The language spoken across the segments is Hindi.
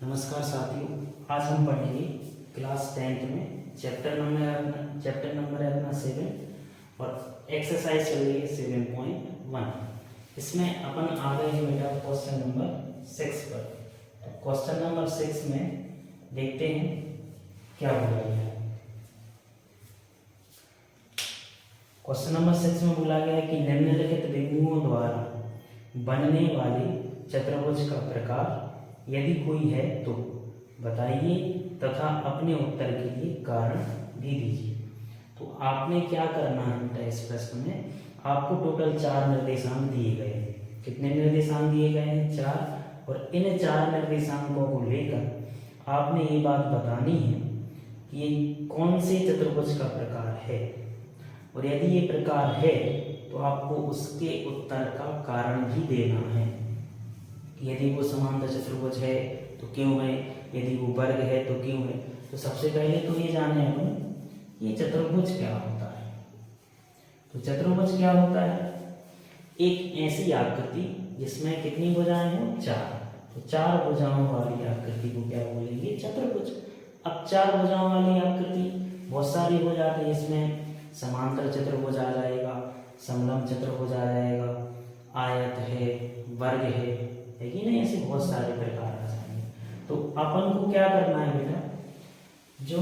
नमस्कार साथियों, आज हम पढ़ेंगे क्लास 10th में चैप्टर नंबर है अपना 7 और एक्सरसाइज चल रही है 7.1। इसमें अपन आ गए हैं बेटा क्वेश्चन नंबर 6 पर। तो क्वेश्चन नंबर 6 में देखते हैं क्या बोला गया है। क्वेश्चन नंबर 6 में बोला गया है कि निम्नलिखित बिंदुओं द्वारा बनने वाले चतुर्भुज का प्रकार यदि कोई है तो बताइए तथा अपने उत्तर के लिए कारण भी दीजिए। तो आपने क्या करना है बेटा, इस प्रश्न में आपको टोटल 4 निर्देशांक दिए गए हैं। कितने निर्देशांक दिए गए हैं? 4। और इन 4 निर्देशांकों को लेकर आपने ये बात बतानी है कि ये कौन से चतुर्भुज का प्रकार है, और यदि ये प्रकार है तो आपको उसके उत्तर का कारण भी देना है। यदि वो समांतर चतुर्भुज है तो क्यों है, यदि वो वर्ग है तो क्यों है। तो सबसे पहले तो ये जाने हम ये चतुर्भुज क्या होता है। तो चतुर्भुज क्या होता है? एक ऐसी आकृति जिसमें कितनी भुजाएं हो? 4। तो 4 भुजाओं वाली आकृति को क्या बोलेंगे? चतुर्भुज। अब 4 भुजाओं वाली आकृति बहुत सारी हो जाती है। इसमें समांतर चतुर्भुज आ जाएगा, समलंब चतुर्भुज आ जाएगा, आयत है, वर्ग है कि नहीं, ऐसे बहुत सारे प्रकार आ जाएंगे। तो अपन को क्या करना है बेटा, जो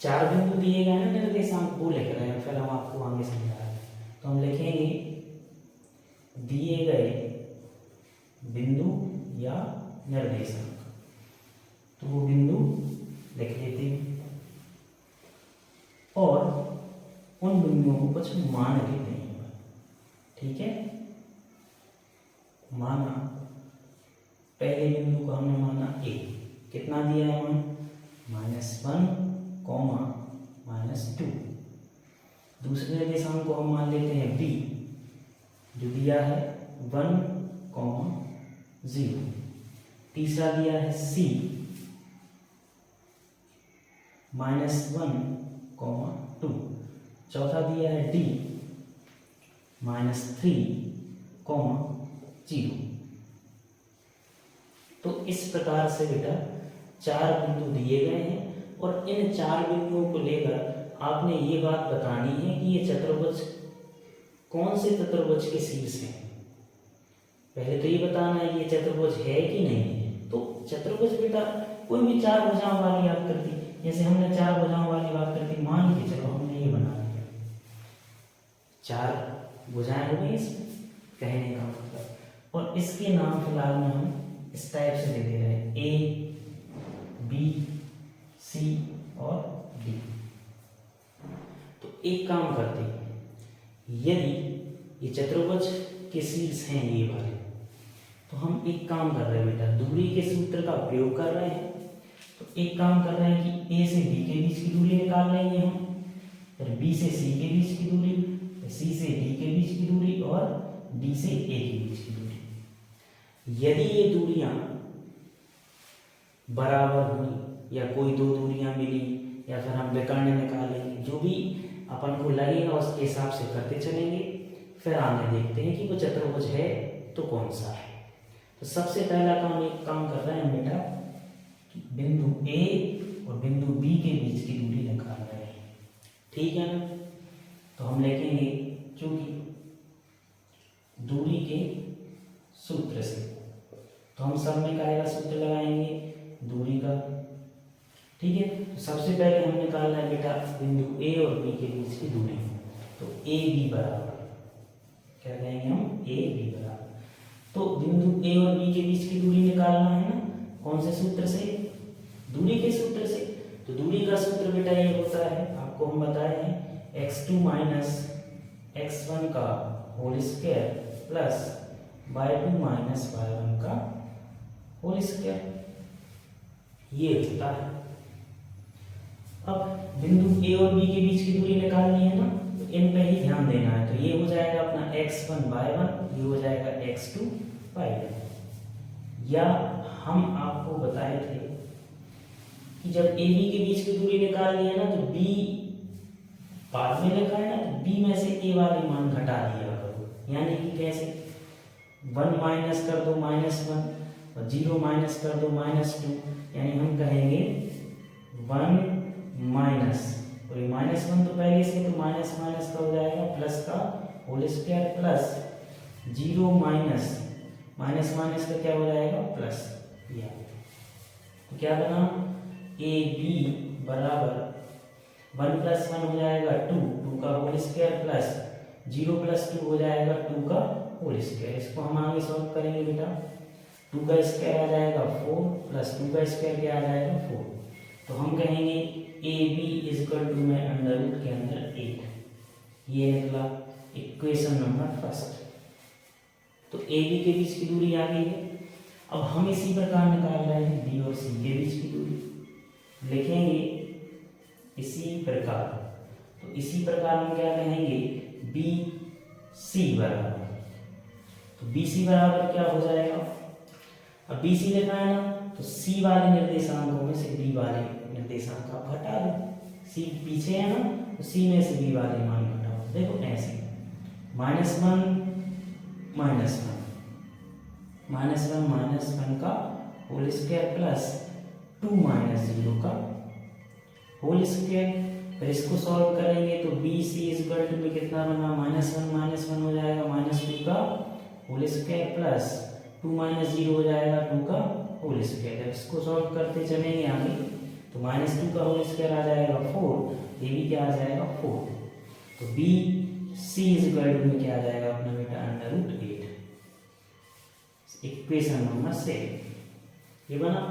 4 बिंदु दिए गए हैं निर्देशांक वो लिख रहे हैं, फिर हम आपको आगे समझा रहे हैं। तो हम लिखेंगे दिए गए बिंदु या निर्देशांक। तो वो बिंदु लिख लेते हैं और उन बिंदुओं को कुछ मान लेते हैं। ठीक है, माना पहले बिंदु को हमने माना a। कितना दिया है मान? -1, -2। दूसरे निर्देशांक को हम मान लेते हैं b, जो दिया है 1, 0। तीसरा दिया है c, -1, 2। चौथा दिया है d, -3, 0। तो इस प्रकार से बेटा 4 बिंदु दिए गए हैं और इन 4 बिंदुओं को लेकर आपने ये बात बतानी है कि ये चतुर्भुज कौन से चतुर्भुज के शीर्ष है। पहले तो ये बताना है ये चतुर्भुज है कि नहीं है। तो चतुर्भुज बेटा कोई भी 4 भुजाओं वाली आकृति, जैसे हमने 4 भुजाओं वाली आकृति मान के चलो हमने ये बना लिया, 4 भुजाएं हो गई इसमें, कहने का मतलब। और इसके नाम फिलहाल में हम इस टाइप से दे दे रहे हैं A, B, C और D। तो एक काम करते हैं, यदि ये चतुर्भुज के शीर्ष हैं ये वाले, तो हम एक काम कर रहे हैं बेटा, दूरी के सूत्र का प्रयोग कर रहे हैं। तो एक काम कर रहे हैं कि A से B के बीच की दूरी निकाल लेंगे हम, फिर B से C के बीच की दूरी, C से D के बीच की दूरी और D से A के बीच की दूरी। यदि ये दूरियां बराबर हुई या कोई 2 दूरियां मिली या फिर हम विकर्ण निकालेंगे, जो भी अपन को लगेगा उसके हिसाब से करते चलेंगे। फिर आगे देखते हैं कि वो चतुर्भुज है तो कौन सा है। तो सबसे पहला काम एक काम कर रहे हैं बेटा कि बिंदु A और बिंदु B के बीच की दूरी निकाल रहे हैं। ठीक है ना? तो हम लिखेंगे चूंकि दूरी के सूत्र से, तो हम सब में क्या सूत्र लगाएंगे? दूरी का। ठीक है, तो सबसे पहले हम निकालना है बेटा बिंदु A और B के बीच की दूरी। तो AB बराबर क्या कहेंगे हम? AB बराबर। तो बिंदु A और B के बीच की दूरी निकालना है ना, कौन से सूत्र से? दूरी के सूत्र से। तो दूरी का सूत्र बेटा ये होता है, आपको हम बताए हैं, x2 - x1 का whole square plus y2 - y1 का होल स्क्वायर, ये होता है। अब बिंदु A और B के बीच की दूरी निकालनी है ना, तो इन पे ही ध्यान देना है। तो ये हो जाएगा अपना x1 y1, ये हो जाएगा x2 y2। या हम आपको बताए थे कि जब AB के बीच की दूरी निकालनी है ना, तो B बाद में लिखा है ना, तो B में से A वाले मान घटा दिया करो। यानी कि कैसे? 1 माइनस कर दो -1 और 0 माइनस कर दो -2, यानी हम कहेंगे 1 माइनस, और ये -1 तो पहले से, तो माइनस माइनस का हो जाएगा प्लस का whole square plus 0 minus minus minus का क्या हो जाएगा प्लस। या तो क्या बना, ए बी बराबर 1 + 1 हो जाएगा 2, 2 का होल स्क्वायर प्लस 0 + 2 हो जाएगा 2 का होल स्क्वायर। इसको हम आगे सॉल्व करेंगे बेटा। 2 का स्क्वायर आ जाएगा 4 प्लस 2 का स्क्वायर क्या आ जाएगा 4। तो हम कहेंगे ए बी इजकल टू में अंडर रूट के अंदर 8। ये निकला इक्वेशन नंबर फर्स्ट। तो ए बी के बीच की दूरी आ गई है। अब हम इसी प्रकार निकाल रहे हैं बी और सी के बीच की दूरी। लिखेंगे इसी प्रकार, तो इसी प्रकार हम क्या कहेंगे, बी सी बराबर, तो बी सी बराबर क्या हो जाएगा, अब बी सी लिखा है ना, तो सी वाले निर्देशांकों में से बी वाले निर्देशांक आप घटा दो। सी पीछे है ना, तो सी में से बी वाले मान घटाओ। देखो ऐसे -1 -1 का होल स्क्वायर प्लस 2 - 0 का होल स्क्वायर। फिर इसको सॉल्व करेंगे तो बी सी इजकल टू में कितना बना, -1 हो जाएगा -2 का होल स्क्वायर प्लस 2 - 0 हो जाएगा 2 का होल स्क्वायर। इसको सॉल्व करते चलेंगे आगे, तो -2 का होल स्क्वायर आ जाएगा 4, ये भी क्या आ जाएगा 4। तो बी सी इजकल टू में क्या आ जाएगा अपना बेटा √8। इक्वेशन नंबर 7 ये बना।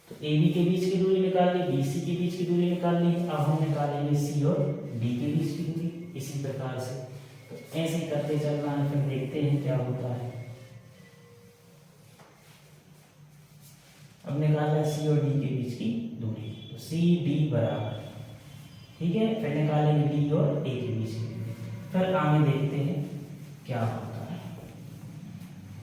तो ए बी के बीच की दूरी निकाल ली, बी सी के बीच की दूरी निकाल ली। अब हम निकालेंगे सी और डी के बीच की दूरी इसी प्रकार से। तो ऐसे ही करते चलना है, फिर देखते हैं क्या होता है। अब निकालना है सी और डी के बीच की दूरी, तो सी डी बराबर, ठीक है। फिर निकालेंगे डी और ए के बीच की दूरी, फिर आगे देखते हैं क्या होता है।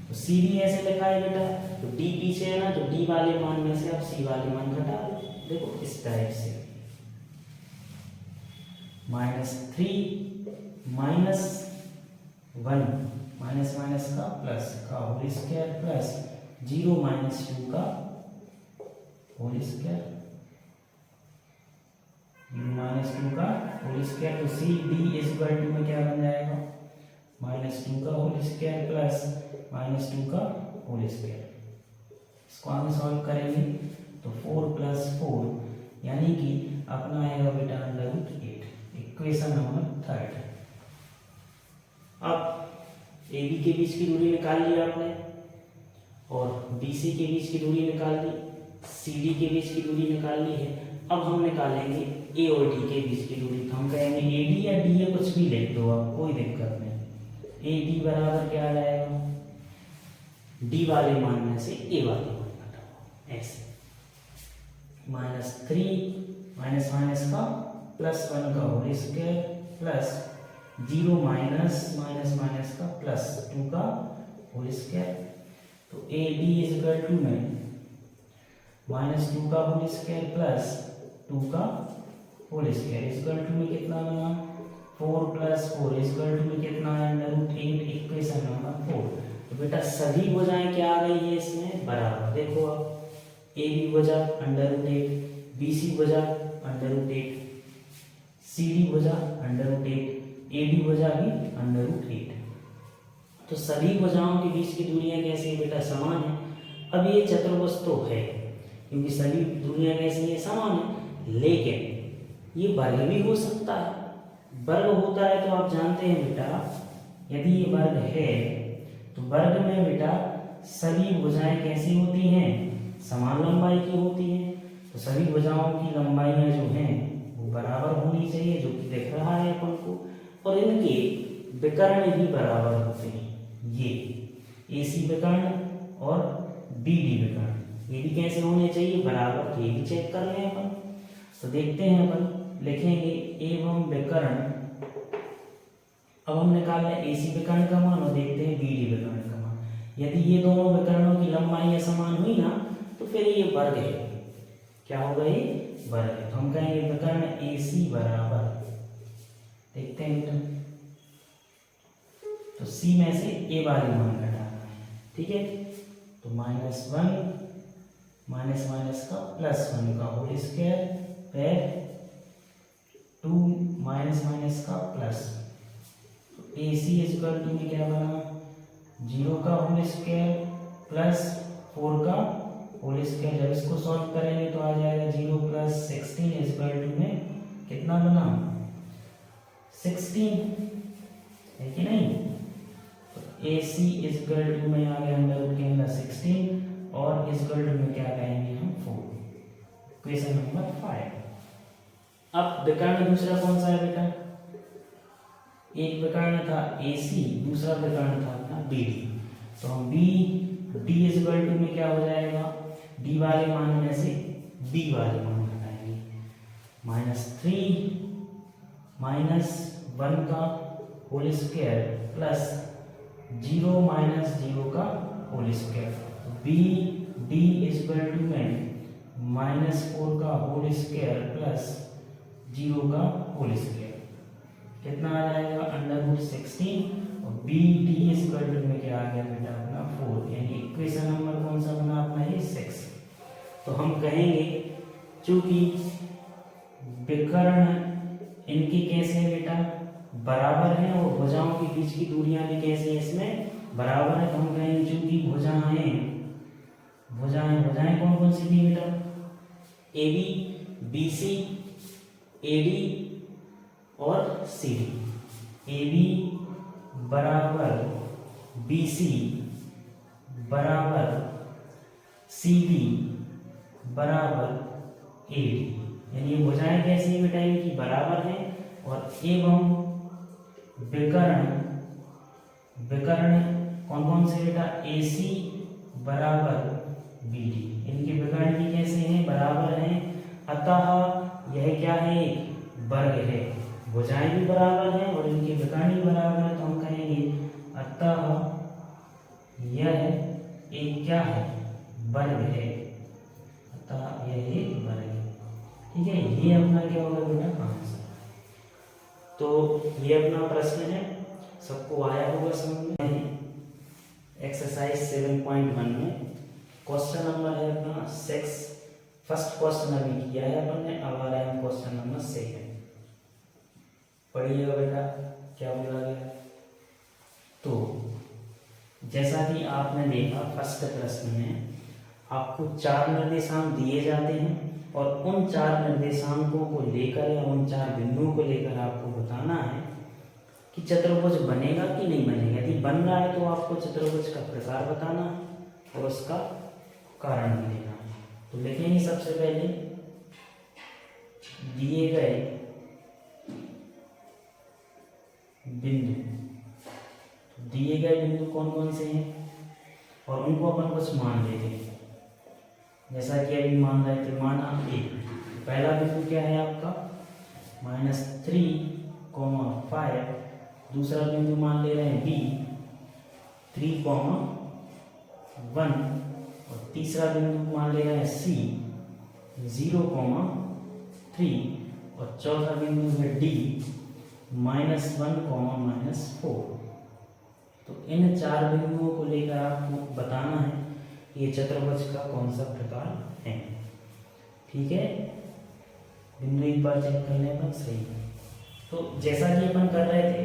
तो सी डी ऐसे लिखा है बेटा, तो डी पीछे है ना, तो डी वाले मान में से आप सी वाले मान घटा दो। देखो इस टाइप से -3 -1 माइनस माइनस का प्लस का होल स्क्वायर प्लस 0 - 2 का होल स्क्वायर, 0 - 2 का होल स्क्वायर। तो सी डी इजकल टू में क्या बन जाएगा, -2 का होल स्क्वायर प्लस -2 का होल स्क्वायर। इसको आगे सॉल्व करेंगे तो 4 + 4 यानी कि अपना आएगा बेटा √8। Equation number 3। अब ए बी के बीच की दूरी निकाल ली आपने, और बी सी के बीच की दूरी निकाल ली, सी डी के बीच की दूरी निकाल ली है। अब हम निकालेंगे ए और डी के बीच की दूरी। तो हम कहेंगे ए डी या डी ए कुछ भी लिख दो आप, कोई दिक्कत नहीं। ए डी बराबर क्या आ जाएगा, डी वाले मान में से ए वाले मान घटाओ। ऐसे -3 माइनस माइनस का +1 का whole square plus 0 minus minus का +2 का होल स्क्वायर। तो ए डी इजकल टू में -2 का होल स्क्वायर प्लस 2 का होल स्क्वायर इजकल टू में कितना बना, 4 + 4 इजकल टू में कितना है √8। Equation number 4। तो बेटा सभी भुजाएं क्या आ गई है इसमें बराबर। देखो अब ए बी भुजा √8, बी सी भुजा √8, सी डी भुजा √8, ए डी भुजा भी √8। तो सभी भुजाओं के बीच की दूरियां कैसी है बेटा, समान है। अब ये चतुर्भुज तो है क्योंकि सभी दूरियां कैसी है, समान है, लेकिन ये वर्ग भी हो सकता है। वर्ग होता है तो आप जानते हैं बेटा, यदि ये वर्ग है तो वर्ग में बेटा सभी भुजाएं कैसी होती हैं, समान लंबाई की होती हैं। तो सभी भुजाओं की लंबाइयां जो हैं वो बराबर होनी चाहिए, जो कि दिख रहा है अपन को, और इनके विकर्ण भी बराबर होते हैं। ये AC विकर्ण और BD विकर्ण ये भी कैसे होने चाहिए, बराबर। तो ये भी चेक कर लें अपन। तो देखते हैं अपन, लिखेंगे एवं विकर्ण। अब हम निकाल लें AC विकर्ण का मान और देखते हैं BD विकर्ण का मान। यदि ये दोनों विकर्णों की लंबाई समान हुई ना तो फिर ये वर्ग है। क्या होगा, ये वर्ग है। तो हम कहेंगे विकर्ण AC बराबर, देखते हैं बेटा, तो C में से A वाले मान घटाना है, ठीक है। तो -1 माइनस माइनस का +1 का होल स्क्वायर फिर 2 माइनस माइनस का प्लस। तो AC इक्वल टू में क्या बना 0 का होल स्क्वायर प्लस 4 का होल स्क्वायर। जब इसको सॉल्व करेंगे तो आ जाएगा 0 + 16 इक्वल टू में कितना बना 16 है कि नहीं। तो AC इक्वल टू में आ गया अंदर रूट के अंदर 16 और इक्वल टू में क्या कहेंगे हम 4। Question number 5। अब विकर्ण दूसरा कौन सा है बेटा, एक विकर्ण था AC, दूसरा विकर्ण था अपना BD। तो हम BD इक्वल टू में क्या हो जाएगा D वाले मान में से B वाले मान घटाएंगे -3 -1 का होल स्क्वायर प्लस 0 -0 का whole square. BD equal to में -4 का होल स्क्वायर प्लस 0 का होल स्क्वायर कितना आ जाएगा √16 और BD इक्वल टू में क्या आ गया बेटा अपना 4, यानी इक्वेशन नंबर कौन सा बना अपना ये 6। तो हम कहेंगे चूंकि विकर्ण इनकी कैसे है बेटा बराबर है और भुजाओं के बीच की दूरियां भी कैसे है इसमें बराबर है। तो हम कहेंगे चूंकि भुजाएं कौन कौन सी थी बेटा AB BC AD और CD। AB बराबर BC बराबर CD बराबर AD, यानी ये भुजाएं कैसी है बेटा इनकी बराबर हैं और एवं विकर्ण कौन कौन से बेटा AC बराबर BD, इनके विकर्ण भी कैसे हैं बराबर हैं। अतः यह क्या है वर्ग है, भुजाएं भी बराबर हैं और इनके विकर्ण भी बराबर है। तो हम कहेंगे अतः यह एक क्या है वर्ग है, अतः यह एक वर्ग है। ठीक है, ये अपना क्या होगा बेटा आंसर। तो ये अपना प्रश्न है, सबको आया होगा समझ में। एक्सरसाइज 7.1 में क्वेश्चन नंबर है अपना 6। फर्स्ट क्वेश्चन अभी किया है अपन ने, अब आ रहा है क्वेश्चन नंबर 2। पढ़िएगा बेटा क्या बोला गया। तो जैसा कि आपने देखा फर्स्ट प्रश्न में आपको 4 निर्देशांक दिए जाते हैं और उन 4 निर्देशांकों को लेकर या उन 4 बिंदुओं को लेकर आपको बताना है कि चतुर्भुज बनेगा कि नहीं बनेगा। यदि बन रहा है तो आपको चतुर्भुज का प्रकार बताना है और उसका कारण भी देना है। तो लिखेंगे सबसे पहले दिए गए बिंदु, दिए गए बिंदु कौन कौन से हैं और उनको अपन कुछ मान लेते हैं। जैसा कि अभी मान रहे थे, माना A, पहला बिंदु क्या है आपका -3,5, दूसरा बिंदु मान ले रहे हैं B 3,1 और तीसरा बिंदु मान ले रहे हैं C 0,3 और चौथा बिंदु है D -1, -4। तो इन 4 बिंदुओं को लेकर आपको बताना है ये चतुर्भुज का कौन सा प्रकार है। ठीक है, बिंदु एक बार चेक कर लें अपन सही। तो जैसा कि अपन कर रहे थे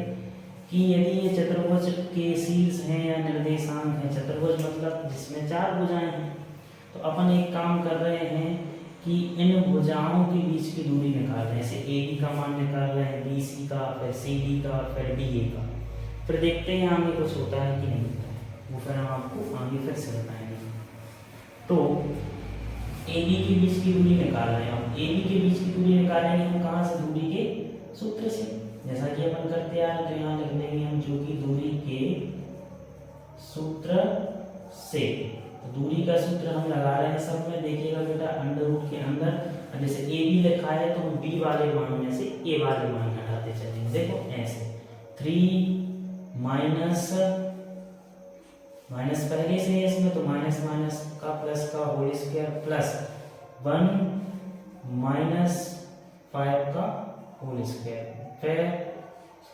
कि यदि ये चतुर्भुज के शीर्ष हैं या निर्देशांक हैं, चतुर्भुज मतलब जिसमें 4 भुजाएं हैं, तो अपन एक काम कर रहे हैं कि इन भुजाओं के बीच की दूरी निकाल रहे हैं। जैसे AB का मान निकाल रहे हैं, BC का, फिर CD का, फिर DA का। फिर देखते हैं आगे कुछ होता है कि नहीं होता है, वो फिर हम आपको आगे फिर से बताएंगे। तो AB के बीच की दूरी निकाल रहे हैं। अब AB के बीच की दूरी निकालेंगे हम कहाँ से, दूरी के सूत्र से, जैसा कि अपन करते आ रहे हैं। तो यहाँ लिख देंगे हम जो कि दूरी के सूत्र से। तो दूरी का सूत्र हम लगा रहे हैं सब में, देखिएगा बेटा √ के अंदर जैसे AB लिखा है तो हम B वाले मान में से A वाले मान घटाते चलेंगे। देखो ऐसे 3 माइनस पहले से है इसमें, तो माइनस माइनस का प्लस का होल स्क्वायर प्लस 1 -5 का होल स्क्वायर। फिर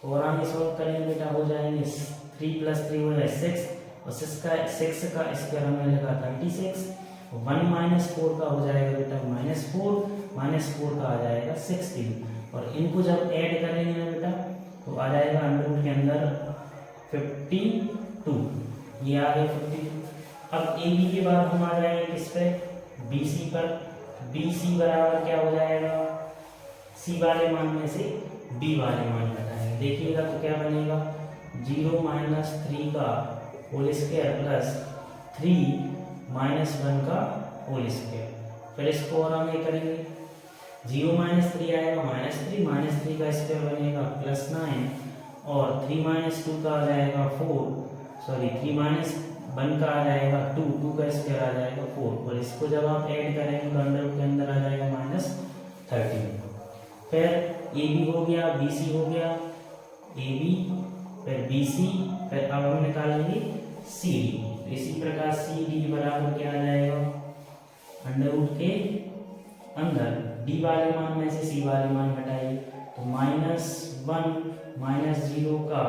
और आगे सॉल्व करेंगे बेटा, हो जाएंगे 3 + 3 हो जाए 6 और 6 का स्क्वायर हमने लिखा 36, 1 माइनस 4 का हो जाएगा बेटा -4 का आ जाएगा 16, और इनको जब ऐड करेंगे ना बेटा तो आ जाएगा अंडर रूट के अंदर 52, ये आ गया 52। अब ए बी के बाद हम आ जाएंगे किस पे, बी सी पर। बी सी बराबर क्या हो जाएगा, सी वाले मान में से बी वाले मान घटाएंगे, देखिएगा तो क्या बनेगा 0 माइनस 3 का होल स्क्वायर प्लस 3 माइनस 1 का होल स्क्वायर। फिर इसको और आगे करेंगे, 0 माइनस 3 आएगा -3, -3 का स्क्वायर बनेगा +9, और 3 माइनस 2 का आ जाएगा 3 माइनस 1 का आ जाएगा 2 का स्क्वायर आ जाएगा 4, और इसको जब आप ऐड करेंगे तो अंडर के अंदर आ जाएगा -13। फिर ए बी हो गया, बी सी हो गया, ए बी फिर बी सी, फिर अब हम निकालेंगे सी डी। इसी प्रकार सी डी बराबर क्या आ जाएगा, अंडर रूट के अंदर डी वाले मान में से सी वाले मान घटाइए, तो -1 -0 का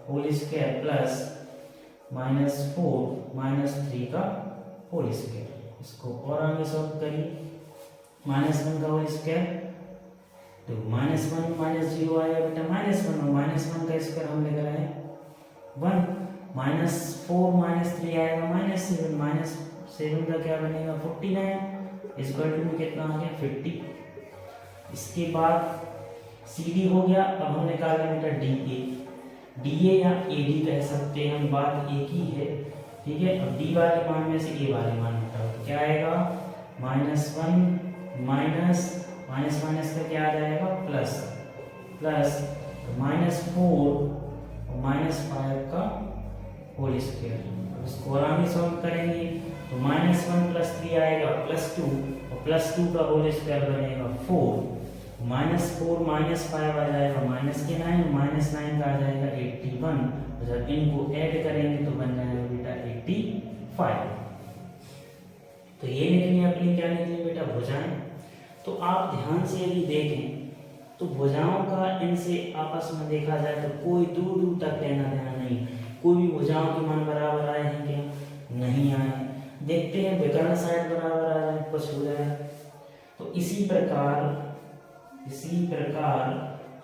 होल स्क्वायर प्लस -4 -3 का होल स्क्वायर। इसको और आगे सॉल्व करिए, -1 का होल स्क्वायर तो -1 -0 आएगा बेटा -1, और -1 का स्क्वायर हम लिख रहे हैं 1, -4 -3 आएगा -7, -7 का क्या बनेगा 49, इक्वल टू में कितना आ गया 50। इसके बाद सी डी हो गया, अब हम निकालें बेटा डी ए या ए डी कह सकते हैं हम, बात एक ही है, ठीक है। अब डी वाले मान में से ए वाले मान हटाओ तो क्या आएगा -1 माइनस माइनस का क्या आ जाएगा प्लस -4 और -5 का होल स्क्वायर। इसको और आगे सॉल्व करेंगे तो -1 + 3 आएगा +2, और +2 का होल स्क्वायर बनेगा 4, -4 -5 आ जाएगा -9 का आ जाएगा 81, और जब इनको ऐड करेंगे तो बन जाएगा बेटा 85। तो ये निकली अपनी क्या निकली बेटा भुजाएं। तो आप ध्यान से यदि देखें तो भुजाओं का इनसे आपस में देखा जाए तो कोई दूर दूर तक लेना देना नहीं, कोई भी भुजाओं के मान बराबर आए हैं क्या, नहीं आए। देखते हैं विकर्ण साइड बराबर आ जाए, कुछ हो जाए। तो इसी प्रकार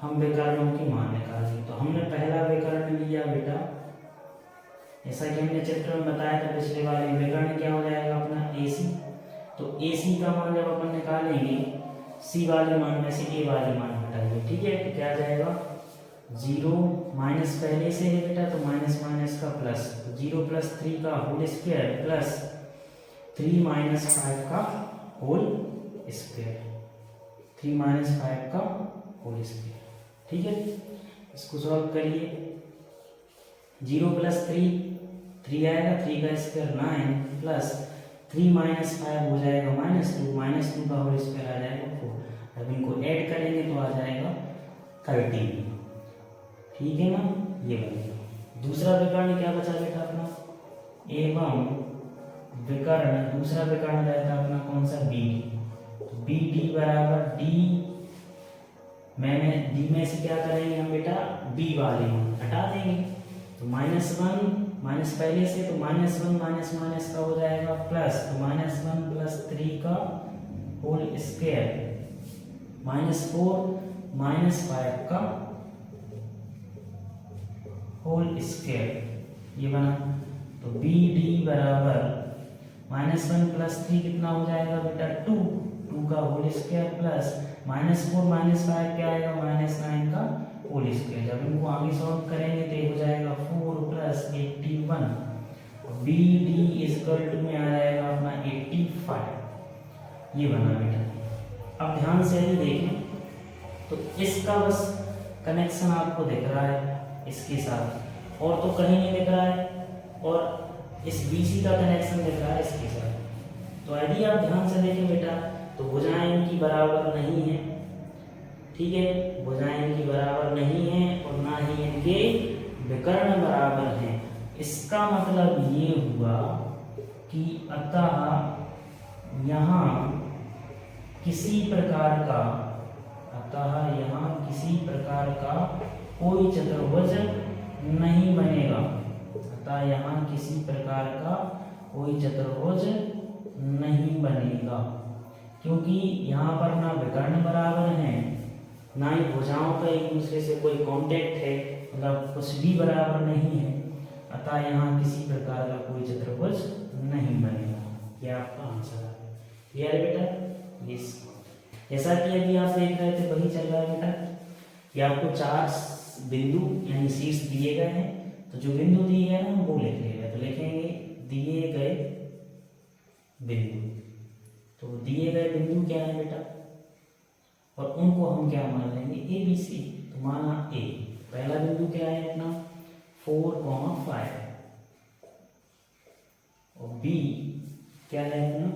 हम विकर्णों की मान निकालेंगे। तो हमने पहला विकर्ण लिया बेटा, जैसा कि हमने चित्र में बताया था पिछले वाले, विकर्ण क्या हो जाएगा अपना AC। तो AC का मान जब अपन निकालेंगे C वाले मान में से A वाले मान हटाएंगे, ठीक है। तो क्या आ जाएगा 0 माइनस पहले से है बेटा तो माइनस माइनस का प्लस, 0 + 3 का होल स्क्वायर प्लस 3 - 5 का होल स्क्वायर, 3 - 5 का होल स्क्वायर, ठीक है। इसको सॉल्व करिए, 0 + 3 आएगा, 3 का स्क्वायर 9 प्लस 3 - 5 हो जाएगा -2 का होल स्क्वायर आ जाएगा 4। अब इनको ऐड करेंगे तो आ जाएगा 13, ठीक है ना। ये बनेगा। दूसरा विकर्ण क्या बचा बेटा अपना, एवं विकर्ण, दूसरा विकर्ण रहता अपना कौन सा BD। तो BD बराबर डी में से क्या करेंगे हम बेटा B वाले हटा देंगे, तो -1 माइनस पहले से तो -1 माइनस माइनस का हो जाएगा प्लस, तो -1 + 3 का होल स्क्वायर -4 - 5 का होल स्क्वायर, ये बना। तो BD बराबर -1 + 3 कितना हो जाएगा बेटा 2 का होल स्क्वायर प्लस -4 - 5 क्या आएगा -9 का होल स्क्वायर। जब इनको आगे सॉल्व करेंगे तो ये हो जाएगा 4 + 81, BD = में आ जाएगा अपना 85, ये बना बेटा। अब ध्यान से यदि देखें तो इसका बस कनेक्शन आपको दिख रहा है इसके साथ, और तो कहीं नहीं दिख रहा है, और इस BC का कनेक्शन दिख रहा है इसके साथ। तो यदि आप ध्यान से देखें बेटा तो भुजाएं इनकी बराबर नहीं है, ठीक है, भुजाएं इनकी बराबर नहीं है और ना ही इनके विकर्ण बराबर हैं। इसका मतलब ये हुआ कि अतः यहाँ किसी प्रकार का कोई चतुर्भुज नहीं बनेगा, अतः यहाँ किसी प्रकार का कोई चतुर्भुज नहीं बनेगा, क्योंकि यहाँ पर ना विकर्ण बराबर हैं, ना ही भुजाओं का एक दूसरे से कोई कांटेक्ट है, मतलब कुछ भी बराबर नहीं है। अतः यहाँ किसी प्रकार का कोई चतुर्भुज नहीं बनेगा। यह आपका आंसर है। क्लियर है बेटा? यस। जैसा कि अभी आप देख रहे थे वही चल रहा है बेटा कि आपको 4 बिंदु यानी शीर्ष दिए गए हैं, तो जो बिंदु दिए गए ना वो लिख लेंगे। तो लिखेंगे दिए गए बिंदु। तो दिए गए बिंदु क्या है बेटा, और उनको हम क्या मान लेंगे, ए बी सी। तो माना ए, पहला बिंदु क्या है अपना 4,5, और बी क्या है अपना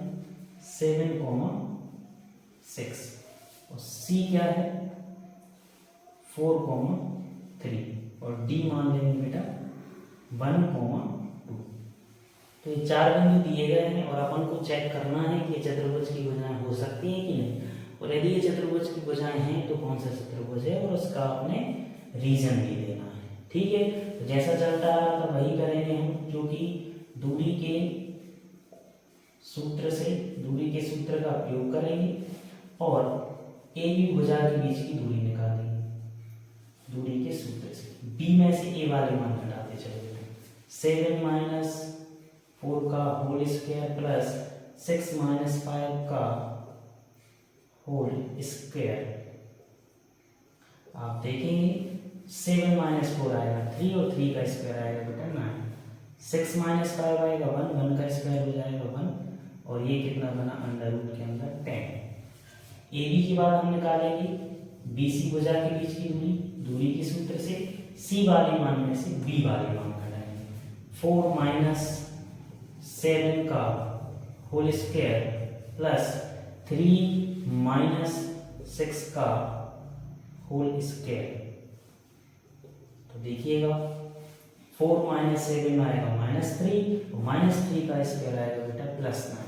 7,6, और सी क्या है 4,3, और डी मान लेंगे बेटा 1,2। तो ये 4 बिंदु दिए गए हैं और अपन को चेक करना है कि ये चतुर्भुज की भुजाएं हो सकती हैं कि नहीं, और यदि ये चतुर्भुज की भुजाएं हैं तो कौन सा चतुर्भुज है और उसका आपने रीजन भी देना है। ठीक है, तो जैसा चलता है तो वही करेंगे हम, क्योंकि दूरी के सूत्र का उपयोग करेंगे और ए बी भुजा के बीच की दूरी निकालेंगे दूरी के सूत्र से। बी में से ए वाले मान घटाते चले, 7 - 4 का होल स्क्वायर प्लस 6 - 5 का होल स्क्वायर। आप देखेंगे 7 - 4 आएगा 3, और 3 का स्क्वायर आएगा बेटा 9, 6 - 5 आएगा 1, 1 का स्क्वायर हो जाएगा 1, और ये कितना बना अंडर रूट के अंदर 10। ए बी की बात हम निकालेंगे, बी सी भुजा के बीच की दूरी के सूत्र से सी वाले मान में से बी वाले मान घटाएंगे। 4 - 7 का होल स्क्वायर प्लस 3 - 6 का होल स्क्वायर। तो देखिएगा 4 - 7 आएगा -3, और -3 का स्क्वायर आएगा बेटा +9,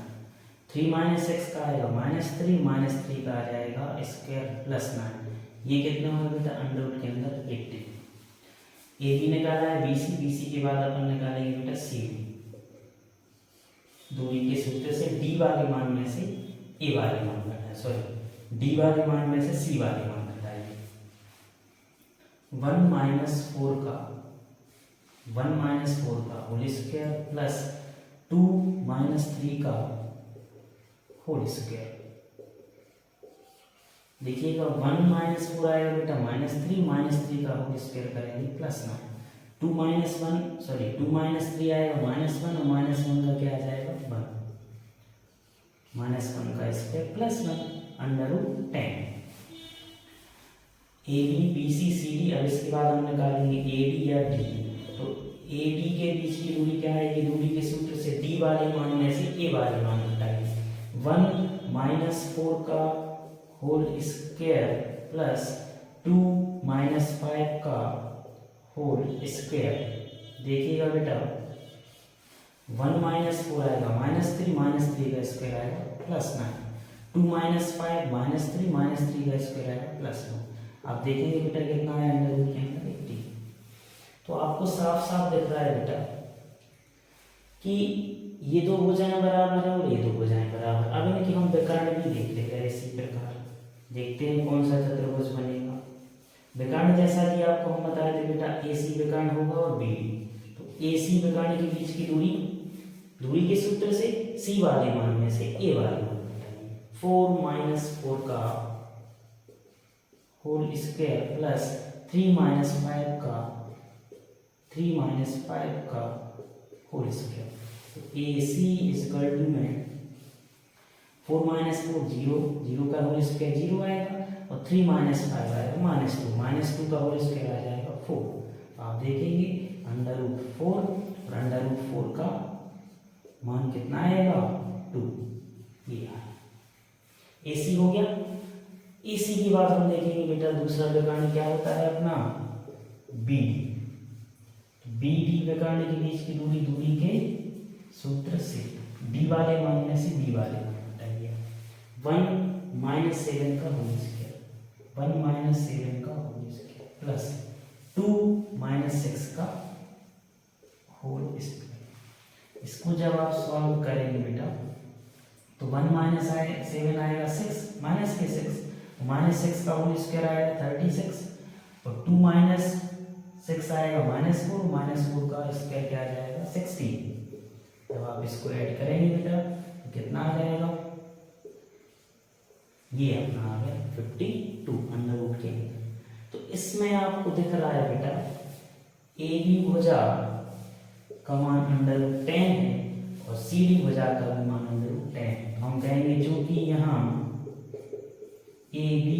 3 - 6 का आएगा -3, -3 का आ जाएगा स्क्वायर +9। ये कितना होगा बेटा अंडर रूट के अंदर 80। ए बी निकाला है, बी सी के बाद अपन निकालेंगे बेटा सी डी, दूरी के सूत्र से डी वाले मान में से ए वाले मान घटाए, सॉरी डी वाले मान में से सी वाले मान घटाएंगे। 1 - 4 का होल स्क्वायर प्लस 2 - 3 का होल स्क्वायर। देखिएगा 1 - 4 आएगा बेटा -3 का होल स्क्वायर करेंगे +9, 2 - 3 आएगा -1, और -1 का क्या आ जाएगा 1, -1 का square +1 under root 10। A B B C C D, अब इसके बाद हम निकालेंगे ए डी या डी। तो ए डी के बीच की दूरी क्या है, ये दूरी के सूत्र से डी वाले मान में से ए वाले मान घटाएंगे। 1 - 4 का होल स्क्वायर प्लस 2 - 5 का होल स्क्वायर। देखिएगा बेटा 1 - 4 आएगा -3 का स्क्वायर आएगा +9, 2 - 5 -3 का स्क्वायर आएगा +9। आप देखेंगे बेटा कितना है अंडर रूट के अंदर 80। तो आपको साफ साफ दिख रहा है बेटा कि ये दो भुजाएं बराबर है और ये दो भुजाएं बराबर। अब इनकी हम विकर्ण भी देख लेते हैं इसी प्रकार, देखते हैं कौन सा चतुर्भुज बनेगा। विकर्ण जैसा कि आपको हम बताए थे बेटा ए सी विकर्ण होगा और बी डी। तो ए सी विकर्ण के बीच की दूरी के सूत्र से सी वाले मान में से ए वाले मान घटाएंगे। 4 - 4 का होल स्क्वायर प्लस 3 - 5 का होल स्क्वायर। तो ए सी इक्वल टू में 4 - 4 0 का होल स्क्वायर 0 आएगा, और 3 - 5 आएगा -2 का होल स्क्वायर आ जाएगा 4। आप देखेंगे अंडर रूट 4, और अंडर रूट 4 का मान कितना आएगा 2। ये ए सी हो गया। ए सी की बात हम देखेंगे बेटा, दूसरा विकर्ण क्या होता है अपना बी डी विकर्ण के बीच की दूरी के सूत्र से डी वाले मान में से बी वाले मान घटाइए। 1 - 7 का होल स्क्वायर प्लस 2 - 6 का होल स्क्वायर। इसको जब आप सॉल्व करेंगे बेटा तो 1 माइनस 7 आएगा 6 माइनस के 6, माइनस 6 का होल स्क्वायर आएगा 36, और 2 माइनस 6 आएगा -4, -4 का स्क्वायर क्या आ जाएगा 16। जब आप इसको ऐड करेंगे बेटा तो कितना आ जाएगा, ये अपना आ गया 52 अंडर रूट के। तो इसमें आपको दिख रहा है बेटा ए बी भुजा का मान अंडर रूट 10 है और सी डी भुजा का भी मान अंडर रूट 10 है। तो हम कहेंगे चूंकि यहाँ ए बी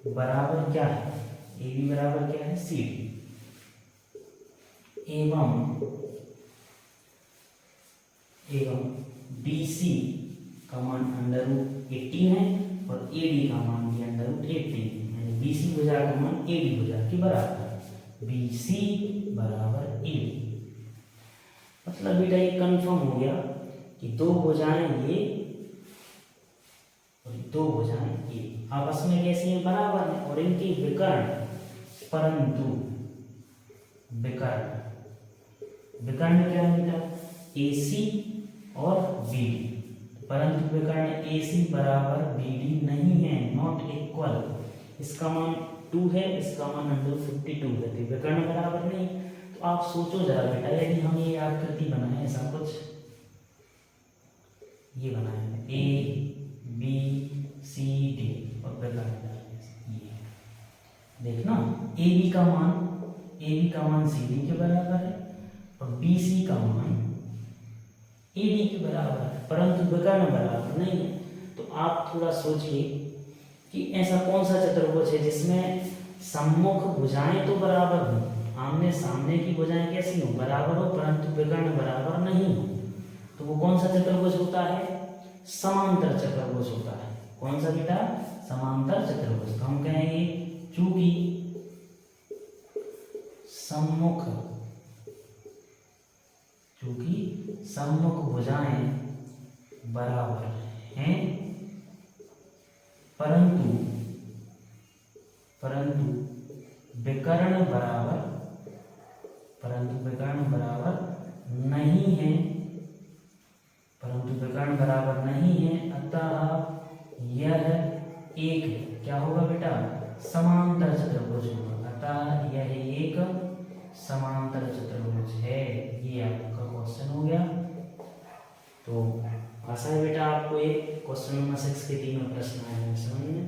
बराबर क्या है, ए बी बराबर क्या है सी डी, एवं बी सी का मान अंडर रूट 18 है और ए डी का मान भी अंडर रूट 18 है, यानी बी सी भुजा का मान ए डी भुजा के बराबर है, बी सी बराबर ए डी। मतलब बेटा ये कंफर्म हो गया कि दो भुजाएं ये और दो भुजाएं ये आपस में कैसी हैं, बराबर हैं, और इनके विकर्ण परंतु विकर्ण क्या है बेटा, ए सी और बी डी, परंतु विकर्ण ए सी बराबर बी डी नहीं है, नॉट इक्वल। इसका मान 2 है, इसका मान अंडर 52 है, तो विकर्ण बराबर नहीं। तो आप सोचो जरा बेटा, यदि हम ये आकृति बनाए ऐसा कुछ, ये बनाए ए बी सी डी और विकर्ण ये देखना, ए बी का मान सी डी के बराबर है और बी सी का मान ए डी के बराबर है, परंतु विकर्ण बराबर नहीं है। तो आप थोड़ा सोचिए कि ऐसा कौन सा चतुर्भुज है जिसमें सम्मुख भुजाएं तो बराबर हो, आमने सामने की भुजाएं कैसी हो, बराबर हो, परंतु विकर्ण बराबर नहीं हो। तो वो कौन सा चतुर्भुज होता है, समांतर चतुर्भुज होता है। कौन सा बेटा, समांतर चतुर्भुज। तो हम कहेंगे चूंकि सम्मुख भुजाएं बराबर हैं, परंतु विकर्ण बराबर नहीं है, अतः यह एक क्या होगा बेटा, समांतर चतुर्भुज होगा। अतः यह एक समांतर चतुर्भुज है। ये आपका क्वेश्चन हो गया। तो आशा है बेटा आपको एक क्वेश्चन नंबर 6 के तीनों प्रश्न आए हैं समझ में।